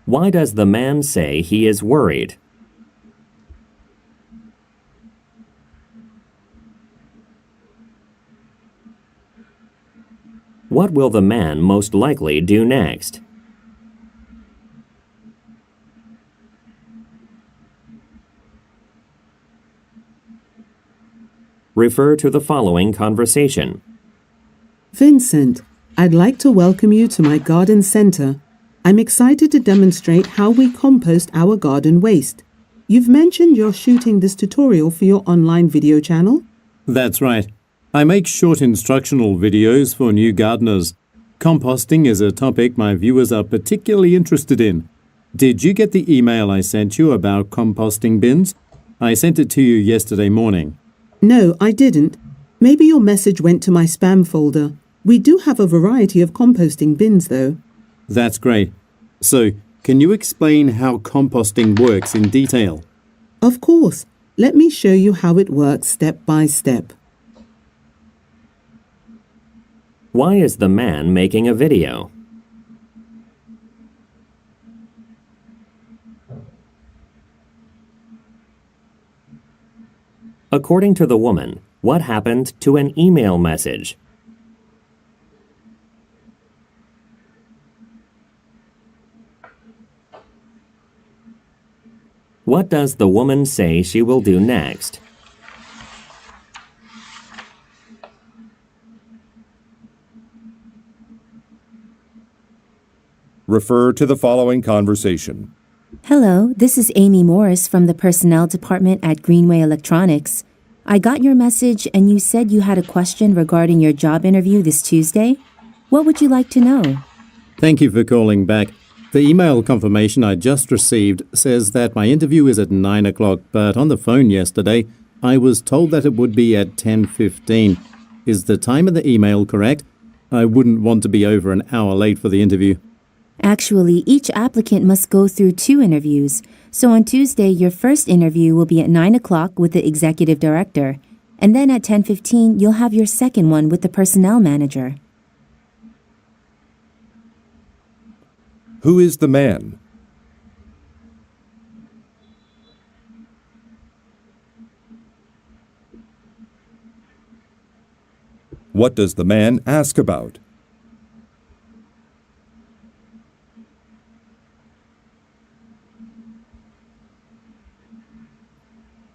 Why does the man say he is worried? What will the man most likely do next? Refer to the following conversation. Vincent, I'd like to welcome you to my garden center. I'm excited to demonstrate how we compost our garden waste. You've mentioned you're shooting this tutorial for your online video channel? That's right. I make short instructional videos for new gardeners. Composting is a topic my viewers are particularly interested in. Did you get the email I sent you about composting bins? I sent it to you yesterday morning. No, I didn't. Maybe your message went to my spam folder. We do have a variety of composting bins, though. That's great. So, can you explain how composting works in detail? Of course. Let me show you how it works step by step. Why is the man making a video? According to the woman, what happened to an email message? What does the woman say she will do next? Refer to the following conversation. Hello, this is Amy Morris from the Personnel Department at Greenway Electronics. I got your message and you said you had a question regarding your job interview this Tuesday. What would you like to know? Thank you for calling back. The email confirmation I just received says that my interview is at 9 o'clock, but on the phone yesterday, I was told that it would be at 10:15. Is the time in the email correct? I wouldn't want to be over an hour late for the interview. Actually, each applicant must go through 2 interviews. So on Tuesday, your first interview will be at 9 o'clock with the executive director. And then at 10:15, you'll have your second one with the personnel manager. Who is the man? What does the man ask about?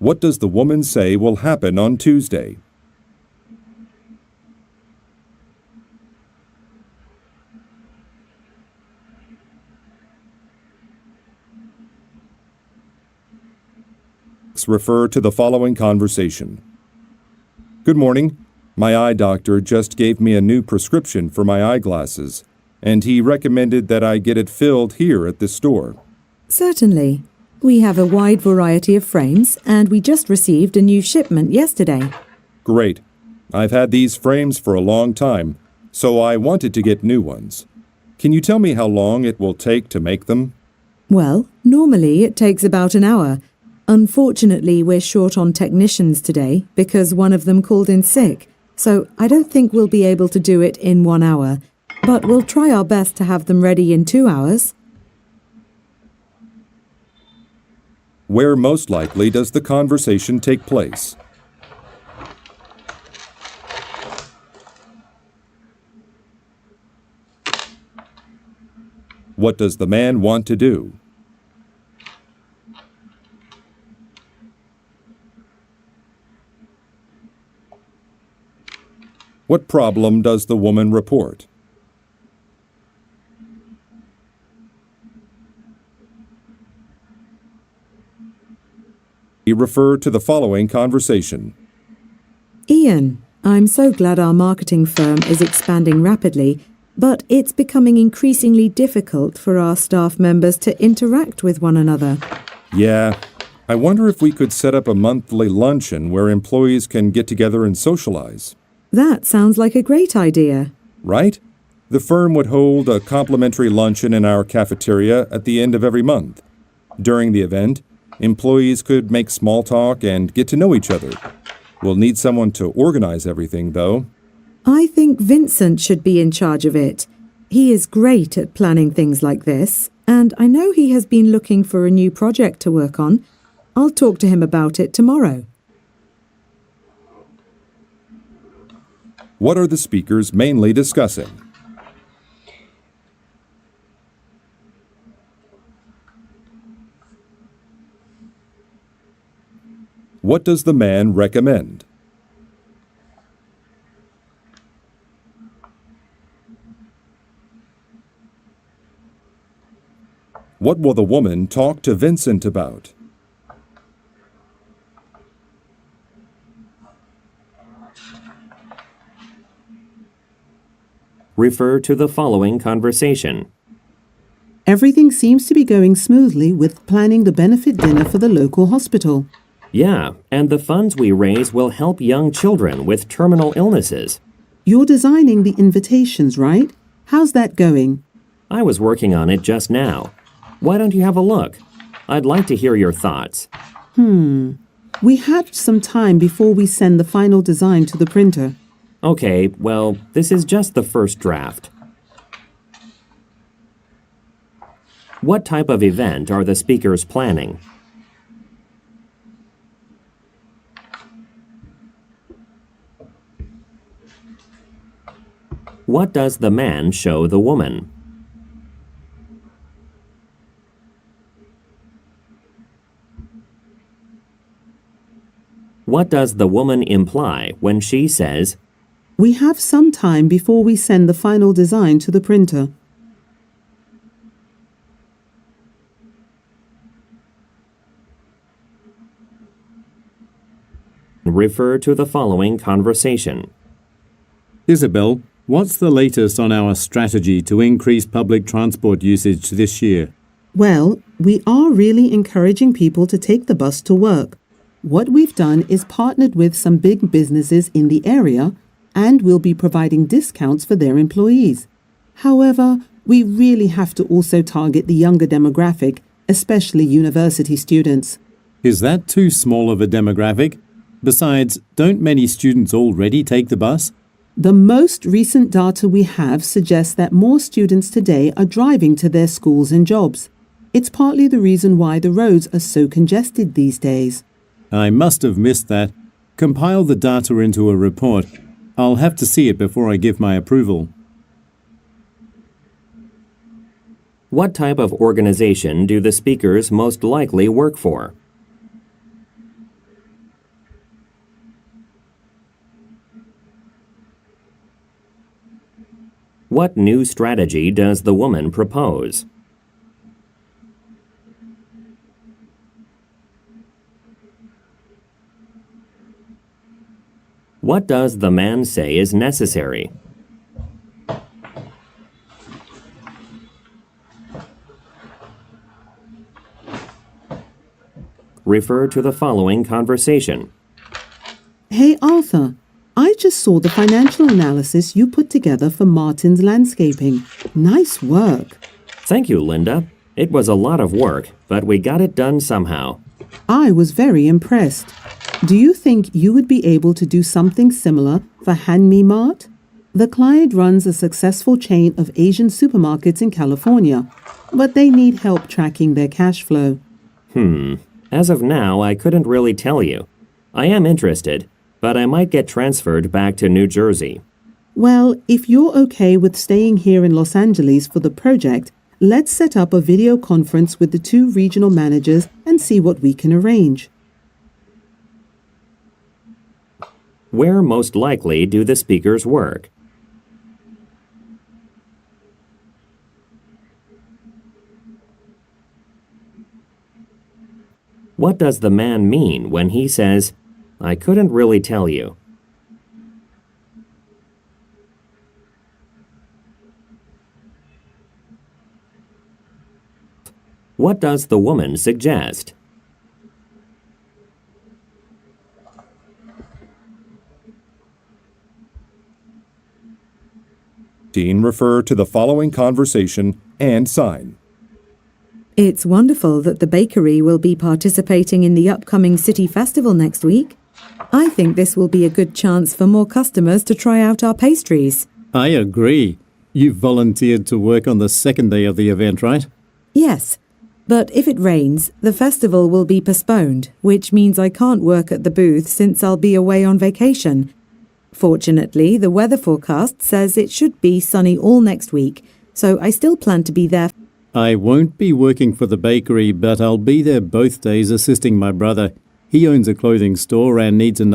What does the woman say will happen on Tuesday? Refer to the following conversation. Good morning. My eye doctor just gave me a new prescription for my eyeglasses, and he recommended that I get it filled here at this store. Certainly. We have a wide variety of frames, and we just received a new shipment yesterday. Great. I've had these frames for a long time, so I wanted to get new ones. Can you tell me how long it will take to make them? Well, normally it takes about an hour. Unfortunately, we're short on technicians today because one of them called in sick, so I don't think we'll be able to do it in 1 hour, but we'll try our best to have them ready in 2 hours. Where most likely does the conversation take place? What does the man want to do? What problem does the woman report? Refer to the following conversation. Ian, I'm so glad our marketing firm is expanding rapidly, but it's becoming increasingly difficult for our staff members to interact with one another. Yeah, I wonder if we could set up a monthly luncheon where employees can get together and socialize. That sounds like a great idea. Right? The firm would hold a complimentary luncheon in our cafeteria at the end of every month. During the event, employees could make small talk and get to know each other. We'll need someone to organize everything, though. I think Vincent should be in charge of it. He is great at planning things like this. And I know he has been looking for a new project to work on. I'll talk to him about it tomorrow. What are the speakers mainly discussing? What does the man recommend? What will the woman talk to Vincent about? Refer to the following conversation. Everything seems to be going smoothly with planning the benefit dinner for the local hospital. Yeah, and the funds we raise will help young children with terminal illnesses. You're designing the invitations, right? How's that going? I was working on it just now. Why don't you have a look? I'd like to hear your thoughts. We have some time before we send the final design to the printer. Okay, well, this is just the first draft. What type of event are the speakers planning? What does the man show the woman? What does the woman imply when she says, We have some time before we send the final design to the printer. refer to the following conversation. Isabel, what's the latest on our strategy to increase public transport usage this year? Well, we are really encouraging people to take the bus to work. What we've done is partnered with some big businesses in the area, and we'll be providing discounts for their employees. However, we really have to also target the younger demographic, especially university students. Is that too small of a demographic? Besides, don't many students already take the bus? The most recent data we have suggests that more students today are driving to their schools and jobs. It's partly the reason why the roads are so congested these days. I must have missed that. Compile the data into a report. I'll have to see it before I give my approval. What type of organization do the speakers most likely work for? What new strategy does the woman propose? What does the man say is necessary? Refer to the following conversation. Hey Arthur, I just saw the financial analysis you put together for Martin's Landscaping. Nice work. Thank you, Linda. It was a lot of work, but we got it done somehow. I was very impressed. Do you think you would be able to do something similar for Hand Me Mart? The client runs a successful chain of Asian supermarkets in California, but they need help tracking their cash flow. As of now, I couldn't really tell you. I am interested, but I might get transferred back to New Jersey. Well, if you're okay with staying here in Los Angeles for the project, let's set up a video conference with the two regional managers and see what we can arrange. Where most likely do the speakers work? What does the man mean when he says, I couldn't really tell you? What does the woman suggest? Refer to the following conversation and sign. It's wonderful that the bakery will be participating in the upcoming City Festival next week. I think this will be a good chance for more customers to try out our pastries. I agree. You've volunteered to work on the second day of the event, right? Yes, but if it rains, the festival will be postponed, which means I can't work at the booth since I'll be away on vacation. Fortunately, the weather forecast says it should be sunny all next week, so I still plan to be there. I won't be working for the bakery, but I'll be there both days assisting my brother. He owns a clothing store and needs enough